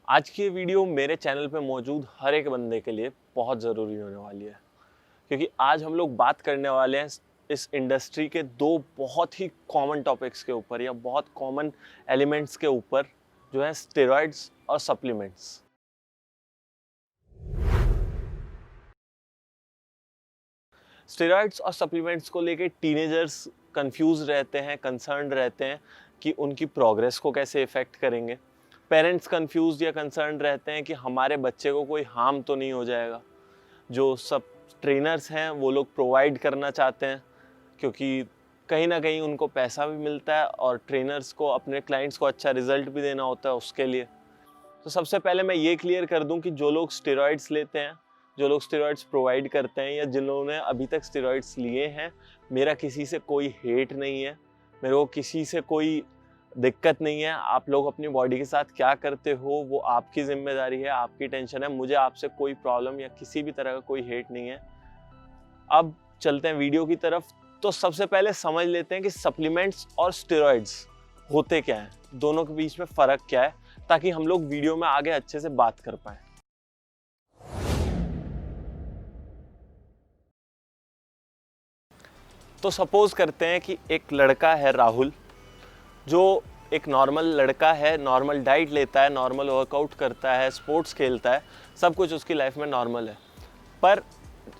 आज की ये वीडियो मेरे चैनल पे मौजूद हर एक बंदे के लिए बहुत ज़रूरी होने वाली है, क्योंकि आज हम लोग बात करने वाले हैं इस इंडस्ट्री के दो बहुत ही कॉमन टॉपिक्स के ऊपर या बहुत कॉमन एलिमेंट्स के ऊपर, जो है स्टेरॉइड्स और सप्लीमेंट्स। स्टेरॉइड्स और सप्लीमेंट्स को लेके टीनेजर्स कंफ्यूज रहते हैं, कंसर्न्ड रहते हैं कि उनकी प्रोग्रेस को कैसे इफ़ेक्ट करेंगे। पेरेंट्स कंफ्यूज या कंसर्न्ड रहते हैं कि हमारे बच्चे को कोई हार्म तो नहीं हो जाएगा। जो सब ट्रेनर्स हैं वो लोग प्रोवाइड करना चाहते हैं, क्योंकि कहीं ना कहीं उनको पैसा भी मिलता है और ट्रेनर्स को अपने क्लाइंट्स को अच्छा रिजल्ट भी देना होता है उसके लिए। तो सबसे पहले मैं ये क्लियर कर दूं कि जो लोग स्टेरॉइड्स लेते हैं, जो लोग स्टेरॉइड्स प्रोवाइड करते हैं या जिन्होंने अभी तक स्टेरॉइड्स लिए हैं, मेरा किसी से कोई हेट नहीं है, मेरे को किसी से कोई दिक्कत नहीं है। आप लोग अपनी बॉडी के साथ क्या करते हो वो आपकी जिम्मेदारी है, आपकी टेंशन है। मुझे आपसे कोई प्रॉब्लम या किसी भी तरह का कोई हेट नहीं है। अब चलते हैं वीडियो की तरफ। तो सबसे पहले समझ लेते हैं कि सप्लीमेंट्स और स्टेरॉइड्स होते क्या हैं, दोनों के बीच में फ़र्क क्या है, ताकि हम लोग वीडियो में आगे अच्छे से बात कर पाए। तो सपोज करते हैं कि एक लड़का है राहुल, जो एक नॉर्मल लड़का है, नॉर्मल डाइट लेता है, नॉर्मल वर्कआउट करता है, स्पोर्ट्स खेलता है, सब कुछ उसकी लाइफ में नॉर्मल है। पर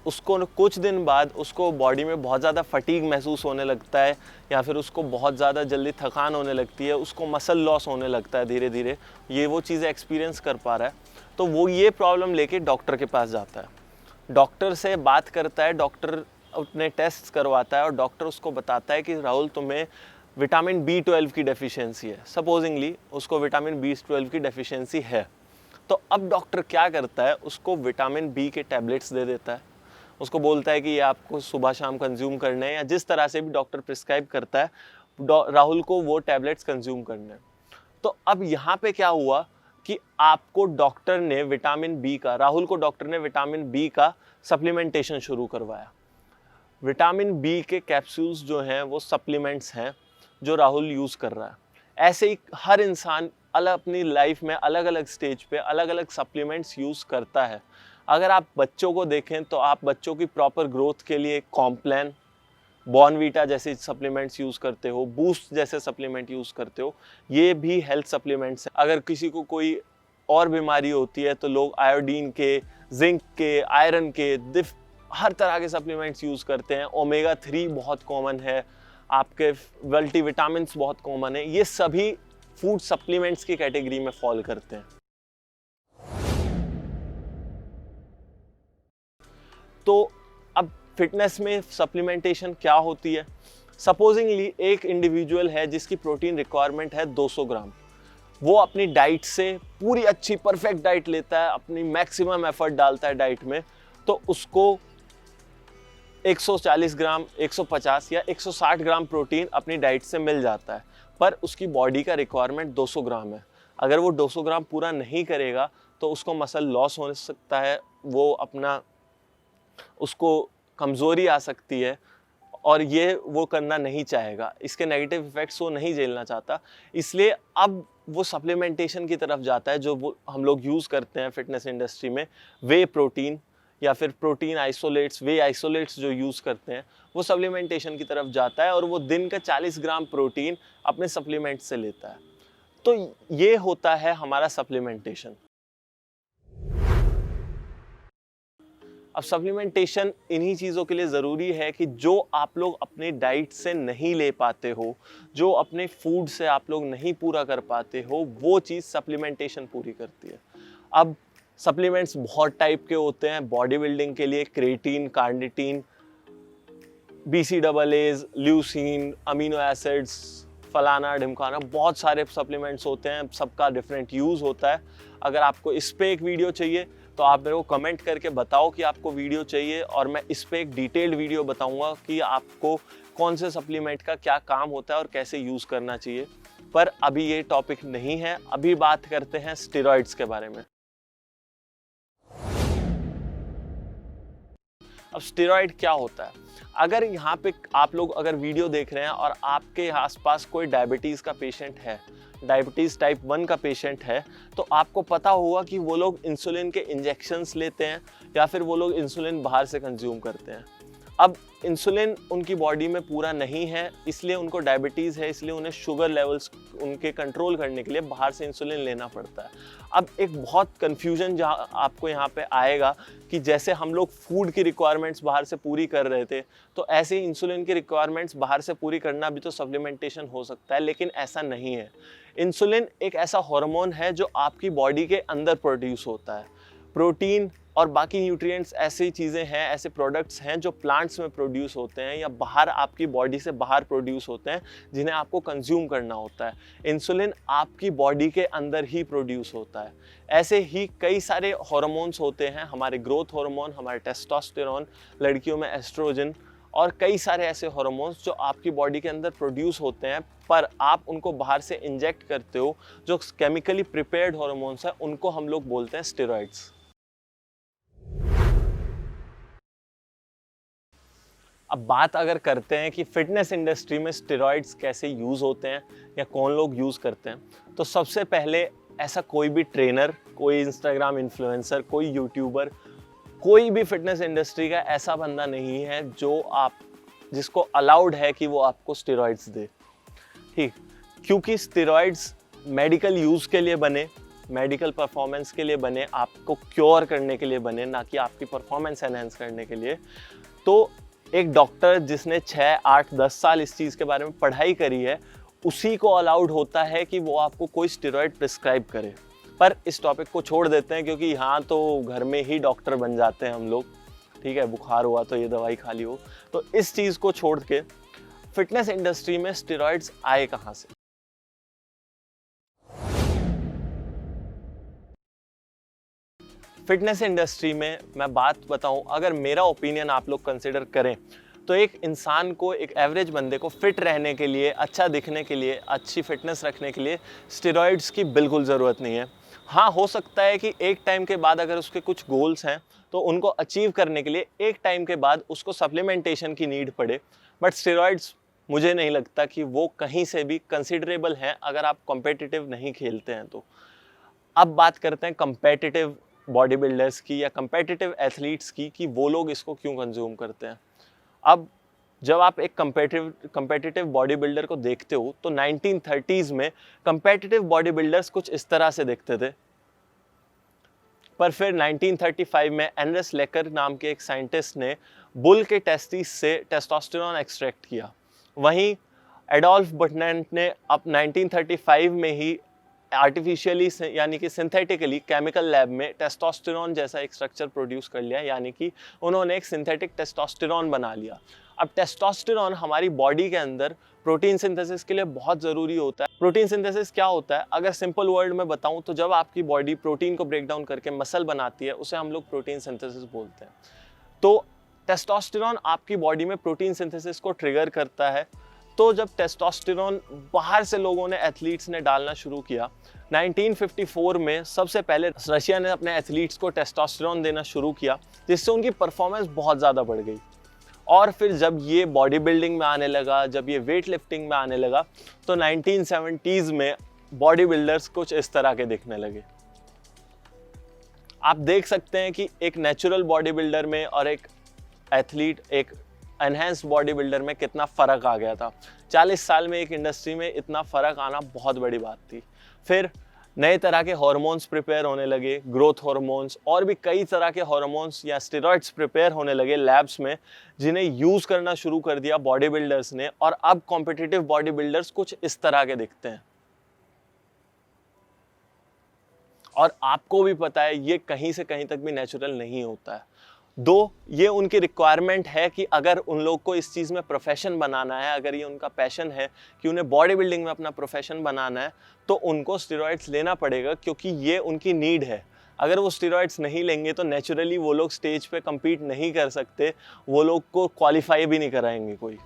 उसको कुछ दिन बाद उसको बॉडी में बहुत ज़्यादा फटीग महसूस होने लगता है, या फिर उसको बहुत ज़्यादा जल्दी थकान होने लगती है, उसको मसल लॉस होने लगता है धीरे धीरे। ये वो चीज़ें एक्सपीरियंस कर पा रहा है, तो वो ये प्रॉब्लम लेके डॉक्टर के पास जाता है, डॉक्टर से बात करता है, डॉक्टर अपने टेस्ट करवाता है और डॉक्टर उसको बताता है कि राहुल तुम्हें विटामिन B12 की डेफिशिएंसी है। सपोजिंगली उसको विटामिन B12 की डेफिशिएंसी है। तो अब डॉक्टर क्या करता है, उसको विटामिन B के टैबलेट्स दे देता है, उसको बोलता है कि ये आपको सुबह शाम कंज्यूम करने हैं, या जिस तरह से भी डॉक्टर प्रिस्क्राइब करता है राहुल को वो टैबलेट्स कंज्यूम करने हैं। तो अब यहाँ पे क्या हुआ कि आपको डॉक्टर ने विटामिन बी का, राहुल को डॉक्टर ने विटामिन बी का सप्लीमेंटेशन शुरू करवाया। विटामिन बी के कैप्सूल्स जो हैं वो सप्लीमेंट्स हैं जो राहुल यूज़ कर रहा है। ऐसे ही हर इंसान अलग अपनी लाइफ में अलग अलग स्टेज पे अलग अलग सप्लीमेंट्स यूज़ करता है। अगर आप बच्चों को देखें तो आप बच्चों की प्रॉपर ग्रोथ के लिए कॉम्प्लान, बॉर्नवीटा जैसे सप्लीमेंट्स यूज़ करते हो, बूस्ट जैसे सप्लीमेंट यूज़ करते हो, ये भी हेल्थ सप्लीमेंट्स हैं। अगर किसी को कोई और बीमारी होती है तो लोग आयोडीन के, जिंक के, आयरन के, हर तरह के सप्लीमेंट्स यूज़ करते हैं। ओमेगा 3 बहुत कॉमन है, आपके मल्टीविटामिन्स बहुत कॉमन है। ये सभी फूड सप्लीमेंट्स की कैटेगरी में फॉल करते हैं। तो अब फिटनेस में सप्लीमेंटेशन क्या होती है। सपोजिंगली एक इंडिविजुअल है जिसकी प्रोटीन रिक्वायरमेंट है 200 ग्राम, वो अपनी डाइट से पूरी अच्छी परफेक्ट डाइट लेता है, अपनी मैक्सिमम एफर्ट डालता है डाइट में, तो उसको 140 ग्राम, 150 या 160 ग्राम प्रोटीन अपनी डाइट से मिल जाता है। पर उसकी बॉडी का रिक्वायरमेंट 200 ग्राम है। अगर वो 200 ग्राम पूरा नहीं करेगा तो उसको मसल लॉस हो सकता है, वो अपना उसको कमज़ोरी आ सकती है, और ये वो करना नहीं चाहेगा। इसके नेगेटिव इफ़ेक्ट्स वो नहीं झेलना चाहता, इसलिए अब वो सप्लीमेंटेशन की तरफ जाता है, जो वो हम लोग यूज़ करते हैं फिटनेस इंडस्ट्री में। वे प्रोटीन या फिर प्रोटीन आइसोलेट्स, वे आइसोलेट्स जो यूज़ करते हैं, वो सप्लीमेंटेशन की तरफ जाता है और वो दिन का 40 ग्राम प्रोटीन अपने सप्लीमेंट से लेता है। तो ये होता है हमारा सप्लीमेंटेशन। अब सप्लीमेंटेशन इन्हीं चीज़ों के लिए ज़रूरी है कि जो आप लोग अपने डाइट से नहीं ले पाते हो, जो अपने फूड से आप लोग नहीं पूरा कर पाते हो, वो चीज़ सप्लीमेंटेशन पूरी करती है। अब सप्लीमेंट्स बहुत टाइप के होते हैं। बॉडी बिल्डिंग के लिए creatine, carnitine, BCAAs, leucine, amino acids, फलाना ढिमकाना, बहुत सारे सप्लीमेंट्स होते हैं, सबका डिफरेंट यूज़ होता है। अगर आपको इस पे एक वीडियो चाहिए तो आप मेरे को कमेंट करके बताओ कि आपको वीडियो चाहिए, और मैं इस पे एक डिटेल्ड वीडियो बताऊंगा कि आपको कौन से सप्लीमेंट का क्या काम होता है और कैसे यूज़ करना चाहिए। पर अभी ये टॉपिक नहीं है, अभी बात करते हैं स्टेरॉइड्स के बारे में। अब स्टेरॉइड क्या होता है? अगर यहाँ पे आप लोग अगर वीडियो देख रहे हैं और आपके आसपास कोई डायबिटीज़ का पेशेंट है, डायबिटीज़ टाइप 1 का पेशेंट है तो आपको पता होगा कि वो लोग इंसुलिन के इंजेक्शंस लेते हैं या फिर वो लोग इंसुलिन बाहर से कंज्यूम करते हैं। अब इंसुलिन उनकी बॉडी में पूरा नहीं है, इसलिए उनको डायबिटीज़ है, इसलिए उन्हें शुगर लेवल्स उनके कंट्रोल करने के लिए बाहर से इंसुलिन लेना पड़ता है। अब एक बहुत कन्फ्यूजन जहाँ आपको यहाँ पे आएगा कि जैसे हम लोग फूड की रिक्वायरमेंट्स बाहर से पूरी कर रहे थे, तो ऐसे ही इंसुलिन की रिक्वायरमेंट्स बाहर से पूरी करना भी तो सप्लीमेंटेशन हो सकता है, लेकिन ऐसा नहीं है। इंसुलिन एक ऐसा हार्मोन है जो आपकी बॉडी के अंदर प्रोड्यूस होता है। प्रोटीन और बाकी न्यूट्रिएंट्स ऐसी चीज़ें हैं, ऐसे प्रोडक्ट्स हैं जो प्लांट्स में प्रोड्यूस होते हैं या बाहर आपकी बॉडी से बाहर प्रोड्यूस होते हैं, जिन्हें आपको कंज्यूम करना होता है। इंसुलिन आपकी बॉडी के अंदर ही प्रोड्यूस होता है। ऐसे ही कई सारे हार्मोन्स होते हैं, हमारे ग्रोथ हार्मोन, हमारे टेस्टोस्टेरोन, लड़कियों में एस्ट्रोजन और कई सारे ऐसे हार्मोन्स जो आपकी बॉडी के अंदर प्रोड्यूस होते हैं, पर आप उनको बाहर से इंजेक्ट करते हो। जो केमिकली प्रिपेयर्ड हार्मोन्स हैं उनको हम लोग बोलते हैं स्टेरॉइड्स। अब बात अगर करते हैं कि फिटनेस इंडस्ट्री में स्टेरॉइड्स कैसे यूज़ होते हैं या कौन लोग यूज़ करते हैं, तो सबसे पहले ऐसा कोई भी ट्रेनर, कोई इंस्टाग्राम इन्फ्लुएंसर, कोई यूट्यूबर, कोई भी फिटनेस इंडस्ट्री का ऐसा बंदा नहीं है जिसको अलाउड है कि वो आपको स्टेरॉइड्स दे। ठीक, क्योंकि स्टेरॉइड्स मेडिकल यूज़ के लिए बने, मेडिकल परफॉर्मेंस के लिए बने, आपको क्योर करने के लिए बने, ना कि आपकी परफॉर्मेंस एनहेंस करने के लिए। तो एक डॉक्टर जिसने 6, 8, 10 साल इस चीज़ के बारे में पढ़ाई करी है, उसी को अलाउड होता है कि वो आपको कोई स्टेरॉइड प्रिस्क्राइब करे। पर इस टॉपिक को छोड़ देते हैं, क्योंकि यहाँ तो घर में ही डॉक्टर बन जाते हैं हम लोग। ठीक है, बुखार हुआ तो ये दवाई खा ली हो। तो इस चीज़ को छोड़ के फिटनेस इंडस्ट्री में स्टेरॉइड्स आए कहाँ से? फिटनेस इंडस्ट्री में मैं बात बताऊं, अगर मेरा ओपिनियन आप लोग कंसिडर करें, तो एक इंसान को, एक एवरेज बंदे को फिट रहने के लिए, अच्छा दिखने के लिए, अच्छी फिटनेस रखने के लिए स्टेरॉइड्स की बिल्कुल ज़रूरत नहीं है। हाँ, हो सकता है कि एक टाइम के बाद अगर उसके कुछ गोल्स हैं तो उनको अचीव करने के लिए एक टाइम के बाद उसको सप्लीमेंटेशन की नीड पड़े, बट स्टेरॉइड्स मुझे नहीं लगता कि वो कहीं से भी कंसिडरेबल हैं अगर आप कॉम्पिटिटिव नहीं खेलते हैं तो। अब बात करते हैं कॉम्पिटिटिव बॉडी बिल्डर्स की या कम्पेटिटिव एथलीट्स की, कि वो लोग इसको क्यों कंज्यूम करते हैं। अब जब आप एक कम्पेटिटिव बॉडी बिल्डर को देखते हो तो 1930s में कम्पेटिटिव बॉडी बिल्डर्स कुछ इस तरह से दिखते थे, पर फिर 1935 में एनरेस लेकर नाम के एक साइंटिस्ट ने बुल के टेस्टिस से टेस्टोस्टेरोन एक्सट्रैक्ट किया। वहीं एडोल्फ बटनैंट ने अब 1935 में ही आर्टिफिशियली यानी कि सिंथेटिकली केमिकल लैब में टेस्टोस्टेरोन जैसा एक स्ट्रक्चर प्रोड्यूस कर लिया, यानी कि उन्होंने एक सिंथेटिक टेस्टोस्टेरोन बना लिया। अब टेस्टोस्टेरोन हमारी बॉडी के अंदर प्रोटीन सिंथेसिस के लिए बहुत ज़रूरी होता है। प्रोटीन सिंथेसिस क्या होता है, अगर सिंपल वर्ड में बताऊं तो जब आपकी बॉडी प्रोटीन को ब्रेक डाउन करके मसल बनाती है, उसे हम लोग प्रोटीन सिंथेसिस बोलते हैं। तो टेस्टोस्टेरोन आपकी बॉडी में प्रोटीन सिंथेसिस को ट्रिगर करता है। तो जब टेस्टोस्टेरोन बाहर से लोगों ने, एथलीट्स ने डालना शुरू किया, 1954 में सबसे पहले रशिया ने अपने एथलीट्स को टेस्टोस्टेरोन देना शुरू किया, जिससे उनकी परफॉर्मेंस बहुत ज़्यादा बढ़ गई। और फिर जब ये बॉडी बिल्डिंग में आने लगा, जब ये वेट लिफ्टिंग में आने लगा, तो 1970s में बॉडी बिल्डर्स कुछ इस तरह के दिखने लगे। आप देख सकते हैं कि एक नेचुरल बॉडी बिल्डर में और एक एथलीट, एक एनहेंस्ड बॉडी बिल्डर में कितना फ़र्क आ गया था। 40 साल में एक इंडस्ट्री में इतना फ़र्क आना बहुत बड़ी बात थी। फिर नए तरह के हार्मोन्स प्रिपेयर होने लगे, ग्रोथ हार्मोन्स, और भी कई तरह के हार्मोन्स या स्टेरॉइड्स प्रिपेयर होने लगे लैब्स में, जिन्हें यूज़ करना शुरू कर दिया बॉडी बिल्डर्स ने। और अब कॉम्पिटिटिव बॉडी बिल्डर्स कुछ इस तरह के दिखते हैं। और आपको भी पता है ये कहीं से कहीं तक भी नेचुरल नहीं होता है। दो ये उनकी रिक्वायरमेंट है कि अगर उन लोग को इस चीज़ में प्रोफेशन बनाना है, अगर ये उनका पैशन है कि उन्हें बॉडी बिल्डिंग में अपना प्रोफेशन बनाना है, तो उनको स्टेरॉइड्स लेना पड़ेगा, क्योंकि ये उनकी नीड है। अगर वो स्टेरॉइड्स नहीं लेंगे तो नेचुरली वो लोग स्टेज पे compete नहीं कर सकते, वो लोग को क्वालिफाई भी नहीं कराएंगे कोई।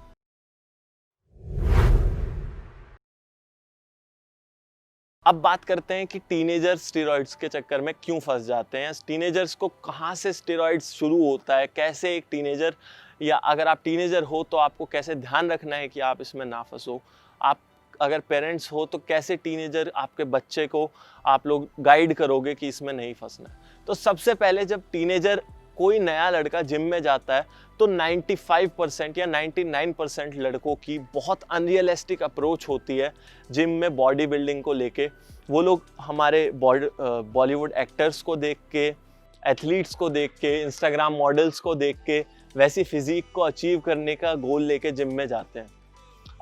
अब बात करते हैं कि टीनेजर्स स्टेरॉइड्स के चक्कर में क्यों फंस जाते हैं। टीनेजर्स को कहाँ से स्टेरॉइड्स शुरू होता है, कैसे एक टीनेजर, या अगर आप टीनेजर हो तो आपको कैसे ध्यान रखना है कि आप इसमें ना फंसो। आप अगर पेरेंट्स हो तो कैसे टीनेजर आपके बच्चे को आप लोग गाइड करोगे कि इसमें नहीं फंसना है। तो सबसे पहले जब टीनेजर कोई नया लड़का जिम में जाता है तो 95% या 99% लड़कों की बहुत अनरियलिस्टिक अप्रोच होती है जिम में बॉडी बिल्डिंग को लेके। वो लोग हमारे बॉलीवुड एक्टर्स को देख के, एथलीट्स को देख के, इंस्टाग्राम मॉडल्स को देख के वैसी फिजिक को अचीव करने का गोल लेके जिम में जाते हैं।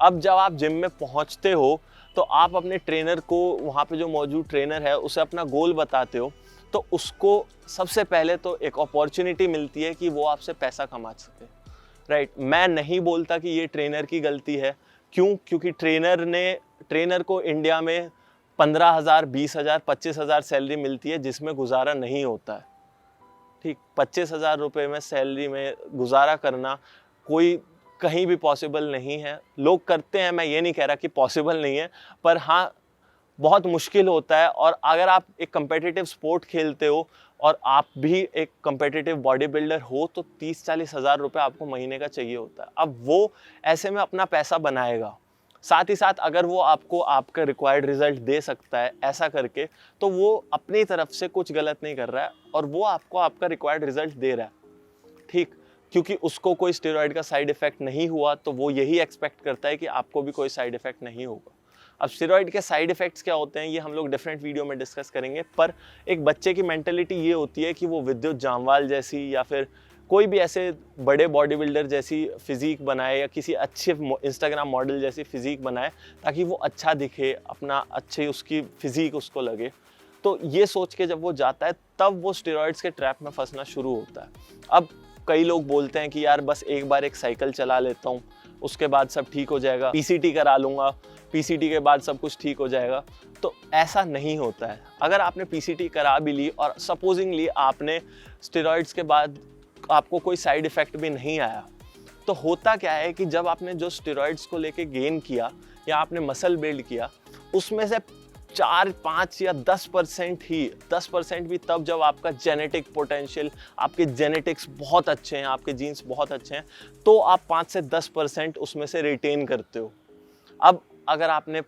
अब जब आप जिम में पहुंचते हो तो आप अपने ट्रेनर को, वहाँ पे जो मौजूद ट्रेनर है उसे अपना गोल बताते हो, तो उसको सबसे पहले तो एक अपॉर्चुनिटी मिलती है कि वो आपसे पैसा कमा सके, राइट। मैं नहीं बोलता कि ये ट्रेनर की गलती है। क्यों? क्योंकि ट्रेनर को इंडिया में 15,000, 20,000, 25,000 सैलरी मिलती है जिसमें गुजारा नहीं होता है। ठीक, 25,000 रुपये में सैलरी में गुजारा करना कोई कहीं भी पॉसिबल नहीं है। लोग करते हैं, मैं ये नहीं कह रहा कि पॉसिबल नहीं है, पर हाँ बहुत मुश्किल होता है। और अगर आप एक कम्पिटिटिव स्पोर्ट खेलते हो और आप भी एक कम्पिटिटिव बॉडी बिल्डर हो तो 30-40 हज़ार रुपये आपको महीने का चाहिए होता है। अब वो ऐसे में अपना पैसा बनाएगा, साथ ही साथ अगर वो आपको आपका रिक्वायर्ड रिजल्ट दे सकता है ऐसा करके, तो वो अपनी तरफ से कुछ गलत नहीं कर रहा है और वो आपको आपका रिक्वायर्ड रिजल्ट दे रहा है। ठीक, क्योंकि उसको कोई स्टेरॉइड का साइड इफेक्ट नहीं हुआ तो वो यही एक्सपेक्ट करता है कि आपको भी कोई साइड इफेक्ट नहीं होगा। अब स्टेरॉइड के साइड इफेक्ट्स क्या होते हैं ये हम लोग डिफरेंट वीडियो में डिस्कस करेंगे, पर एक बच्चे की मेंटेलिटी ये होती है कि वो विद्युत जामवाल जैसी या फिर कोई भी ऐसे बड़े बॉडी बिल्डर जैसी फिजिक बनाए या किसी अच्छे इंस्टाग्राम मॉडल जैसी फिजिक बनाए ताकि वो अच्छा दिखे, अपना अच्छे उसकी फिजिक उसको लगे। तो ये सोच के जब वो जाता है तब वो स्टेरॉइड्स के ट्रैप में फंसना शुरू होता है। अब कई लोग बोलते हैं कि यार बस एक बार एक साइकिल चला लेता हूँ उसके बाद सब ठीक हो जाएगा, पीसीटी करा लूँगा, पीसीटी के बाद सब कुछ ठीक हो जाएगा। तो ऐसा नहीं होता है। अगर आपने पीसीटी करा भी ली और सपोजिंगली आपने स्टेरॉइड्स के बाद आपको कोई साइड इफ़ेक्ट भी नहीं आया, तो होता क्या है कि जब आपने जो स्टेरॉइड्स को लेके गेन किया या आपने मसल बिल्ड किया उसमें से 4, 5 या 10% भी तब जब आपका जेनेटिक पोटेंशियल, आपके जेनेटिक्स बहुत अच्छे हैं, आपके जीन्स बहुत अच्छे हैं, तो आप 5 से 10% उसमें से रिटेन करते हो। अब अगर आपने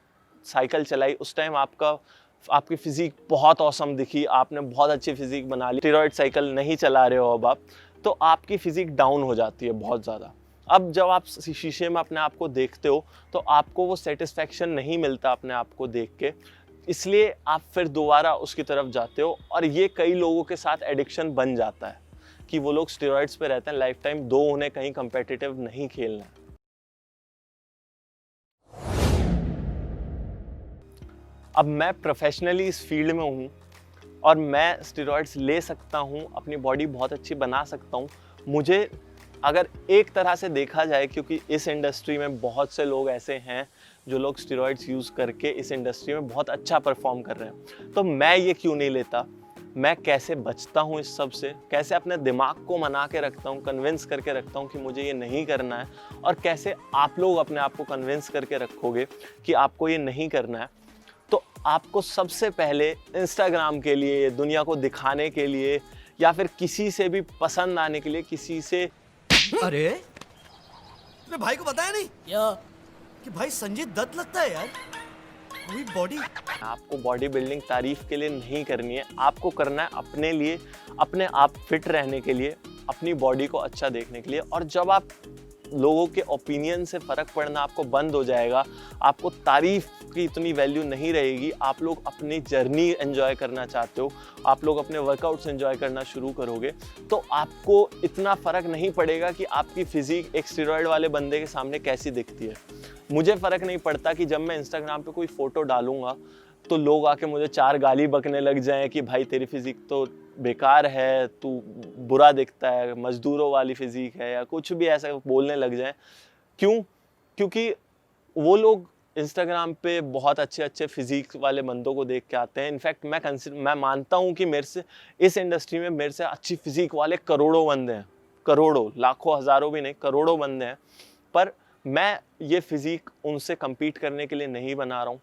साइकिल चलाई उस टाइम आपकी फिजिक बहुत औसम दिखी, आपने बहुत अच्छी फिजिक बना ली, स्टेरॉइड साइकिल नहीं चला रहे हो अब आप, तो आपकी फिजिक डाउन हो जाती है बहुत ज़्यादा। अब जब आप शीशे में अपने आप को देखते हो तो आपको वो सेटिस्फैक्शन नहीं मिलता अपने आप को देख के, इसलिए आप फिर दोबारा उसकी तरफ जाते हो। और ये कई लोगों के साथ एडिक्शन बन जाता है कि वो लोग स्टेरॉइड्स पे रहते हैं लाइफ टाइम, दो उन्हें कहीं कंपेटिटिव नहीं खेलना है। अब मैं प्रोफेशनली इस फील्ड में हूँ और मैं स्टेरॉइड्स ले सकता हूँ, अपनी बॉडी बहुत अच्छी बना सकता हूँ। मुझे अगर एक तरह से देखा जाए, क्योंकि इस इंडस्ट्री में बहुत से लोग ऐसे हैं जो लोग स्टेरॉइड्स यूज़ करके इस इंडस्ट्री में बहुत अच्छा परफॉर्म कर रहे हैं, तो मैं ये क्यों नहीं लेता। मैं कैसे बचता हूँ इस सब से, कैसे अपने दिमाग को मना के रखता हूँ, कन्विंस करके रखता हूँ कि मुझे ये नहीं करना है, और कैसे आप लोग अपने आप को कन्विंस करके रखोगे कि आपको ये नहीं करना है। तो आपको सबसे पहले इंस्टाग्राम के लिए, दुनिया को दिखाने के लिए, या फिर किसी से भी पसंद आने के लिए किसी से अरे मैं भाई को बताया नहीं क्या कि भाई संजय दत्त लगता है यार। वही बॉडी। आपको बॉडी बिल्डिंग तारीफ के लिए नहीं करनी है, आपको करना है अपने लिए, अपने आप फिट रहने के लिए, अपनी बॉडी को अच्छा देखने के लिए। और जब आप लोगों के ओपिनियन से फ़र्क पड़ना आपको बंद हो जाएगा, आपको तारीफ की इतनी वैल्यू नहीं रहेगी, आप लोग अपनी जर्नी एंजॉय करना चाहते हो, आप लोग अपने वर्कआउट्स एंजॉय करना शुरू करोगे, तो आपको इतना फ़र्क नहीं पड़ेगा कि आपकी फिजिक एक स्टेरॉइड वाले बंदे के सामने कैसी दिखती है। मुझे फ़र्क नहीं पड़ता कि जब मैं इंस्टाग्राम पे कोई फ़ोटो डालूंगा तो लोग आके मुझे 4 गाली बकने लग जाएं कि भाई तेरी फिजिक तो बेकार है, तू बुरा दिखता है, मजदूरों वाली फिजिक है, या कुछ भी ऐसा बोलने लग जाएं। क्यों? क्योंकि वो लोग इंस्टाग्राम पे बहुत अच्छे अच्छे फिजिक वाले बंदों को देख के आते हैं। इनफैक्ट मैं मानता हूँ कि मेरे से इस इंडस्ट्री में मेरे से अच्छी फिजिक वाले करोड़ों बंदे हैं, करोड़ों, लाखों, हज़ारों भी नहीं, करोड़ों बंदे हैं। पर मैं ये फिजिक उनसे compete करने के लिए नहीं बना रहा हूँ।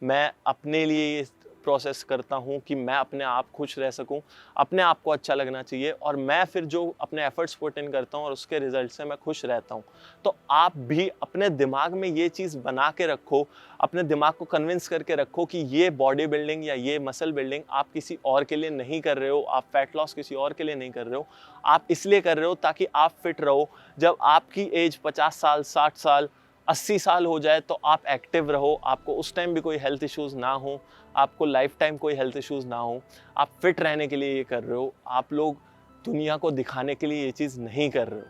मैं अपने लिए प्रोसेस करता हूँ कि मैं अपने आप खुश रह सकूँ, अपने आप को अच्छा लगना चाहिए और मैं फिर जो अपने एफर्ट्स पुट इन करता हूँ और उसके रिजल्ट से मैं खुश रहता हूँ। तो आप भी अपने दिमाग में ये चीज़ बना के रखो, अपने दिमाग को कन्विंस करके रखो कि ये बॉडी बिल्डिंग या ये मसल बिल्डिंग आप किसी और के लिए नहीं कर रहे हो, आप फैट लॉस किसी और के लिए नहीं कर रहे हो, आप इसलिए कर रहे हो ताकि आप फिट रहो। जब आपकी एज 50 साल, 60 साल, 80 साल हो जाए तो आप एक्टिव रहो, आपको उस टाइम भी कोई हेल्थ इश्यूज़ ना हो, आपको लाइफ टाइम कोई हेल्थ इश्यूज़ ना हो। आप फिट रहने के लिए ये कर रहे हो, आप लोग दुनिया को दिखाने के लिए ये चीज़ नहीं कर रहे हो।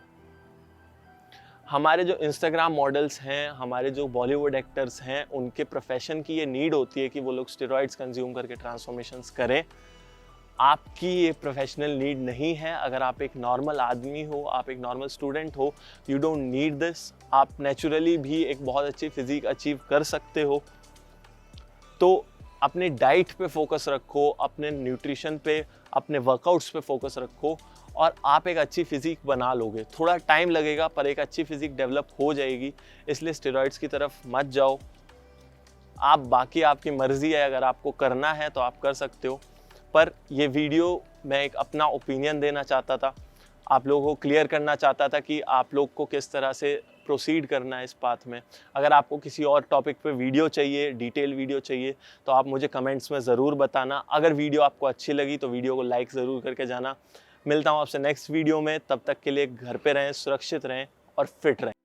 हमारे जो इंस्टाग्राम मॉडल्स हैं, हमारे जो बॉलीवुड एक्टर्स हैं, उनके प्रोफेशन की ये नीड होती है कि वो लोग स्टेरॉइड्स कंज्यूम करके ट्रांसफॉर्मेशंस करें। आपकी ये प्रोफेशनल नीड नहीं है। अगर आप एक नॉर्मल आदमी हो, आप एक नॉर्मल स्टूडेंट हो, यू डोंट नीड दिस। आप नेचुरली भी एक बहुत अच्छी फिजिक अचीव कर सकते हो। तो अपने डाइट पे फोकस रखो, अपने न्यूट्रिशन पे, अपने वर्कआउट्स पे फोकस रखो और आप एक अच्छी फिजिक बना लोगे। थोड़ा टाइम लगेगा पर एक अच्छी फिजिक डेवलप हो जाएगी, इसलिए स्टेरॉइड्स की तरफ मत जाओ। आप बाकी आपकी मर्ज़ी है, अगर आपको करना है तो आप कर सकते हो। पर ये वीडियो मैं एक अपना ओपिनियन देना चाहता था, आप लोगों को क्लियर करना चाहता था कि आप लोग को किस तरह से प्रोसीड करना है इस पाथ में। अगर आपको किसी और टॉपिक पे वीडियो चाहिए, डिटेल वीडियो चाहिए, तो आप मुझे कमेंट्स में ज़रूर बताना। अगर वीडियो आपको अच्छी लगी तो वीडियो को लाइक ज़रूर करके जाना। मिलता हूँ आपसे नेक्स्ट वीडियो में, तब तक के लिए घर पे रहें, सुरक्षित रहें और फिट रहें।